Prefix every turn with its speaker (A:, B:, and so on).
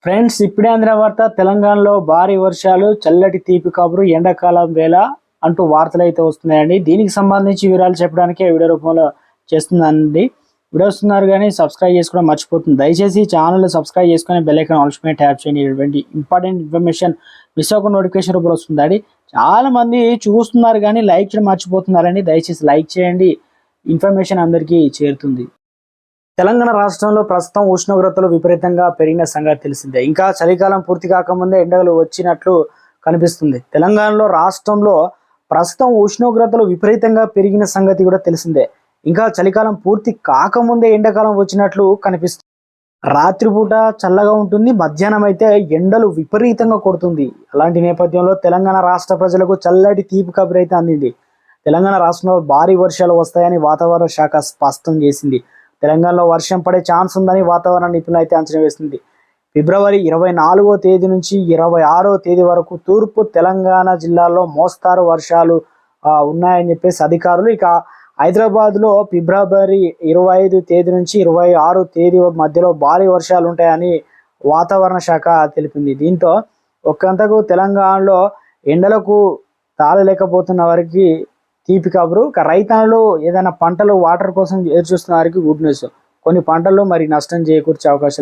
A: Friends, ఇప్పుడే అందిన వార్త. తెలంగాణలో భారీ వర్షాలు, చల్లటి తీపి కబురు, ఎండాకాలం వేళ అంటూ వార్తలు అయితే వస్తున్నాయండి. దీనికి సంబంధించి వివరాలు చెప్పడానికే వీడియో రూపంలో చేస్తుందండి. వీడియో వస్తున్నారు కానీ సబ్స్క్రైబ్ చేసుకోవడం మర్చిపోతుంది. దయచేసి ఛానల్ సబ్స్క్రైబ్ చేసుకొని బెల్ ఐకాన్ ఆల్ మీద ట్యాప్ చేయండి. ఇటువంటి ఇంపార్టెంట్ ఇన్ఫర్మేషన్ మిస్ అవ్వకుండా నోటిఫికేషన్ రూపంలో వస్తుందండి. చాలా మంది చూస్తున్నారు కానీ లైక్ చేయడం మర్చిపోతున్నారండి. దయచేసి లైక్ చేయండి, ఇన్ఫర్మేషన్ అందరికీ చేరుతుంది. తెలంగాణ రాష్ట్రంలో ప్రస్తుతం ఉష్ణోగ్రతలు విపరీతంగా పెరిగిన సంగతి తెలిసిందే. ఇంకా చలికాలం పూర్తి కాకముందే ఎండలు వచ్చినట్లు కనిపిస్తుంది. తెలంగాణలో రాష్ట్రంలో ప్రస్తుతం ఉష్ణోగ్రతలు విపరీతంగా పెరిగిన సంగతి కూడా తెలిసిందే. ఇంకా చలికాలం పూర్తి కాకముందే ఎండాకాలం వచ్చినట్లు కనిపిస్తుంది. రాత్రిపూట చల్లగా ఉంటుంది, మధ్యాహ్నం అయితే ఎండలు విపరీతంగా కొడుతుంది. అలాంటి నేపథ్యంలో తెలంగాణ రాష్ట్ర ప్రజలకు చల్లటి తీపి కబురు అయితే అందింది. తెలంగాణ రాష్ట్రంలో భారీ వర్షాలు వస్తాయని వాతావరణ శాఖ స్పష్టం చేసింది. తెలంగాణలో వర్షం పడే ఛాన్స్ ఉందని వాతావరణ నిపుణులు అయితే అంచనా వేస్తుంది. ఫిబ్రవరి 24వ తేదీ నుంచి 26వ తేదీ వరకు తూర్పు తెలంగాణ జిల్లాల్లో మోస్తారు వర్షాలు ఉన్నాయని చెప్పేసి అధికారులు. ఇక హైదరాబాద్లో ఫిబ్రవరి 25 తేదీ నుంచి 26 తేదీ మధ్యలో భారీ వర్షాలు ఉంటాయని వాతావరణ శాఖ తెలిపింది. దీంతో ఒకంతకు తెలంగాణలో ఎండలకు తాళలేకపోతున్న వారికి తీపి కబురు. రైతన్నలు ఏదైనా పంటలు వాటర్ కోసం ఎదురు చూస్తున్న వారికి గుడ్ న్యూస్. కొన్ని పంటలు మరి నష్టం చేకూర్చే అవకాశాలు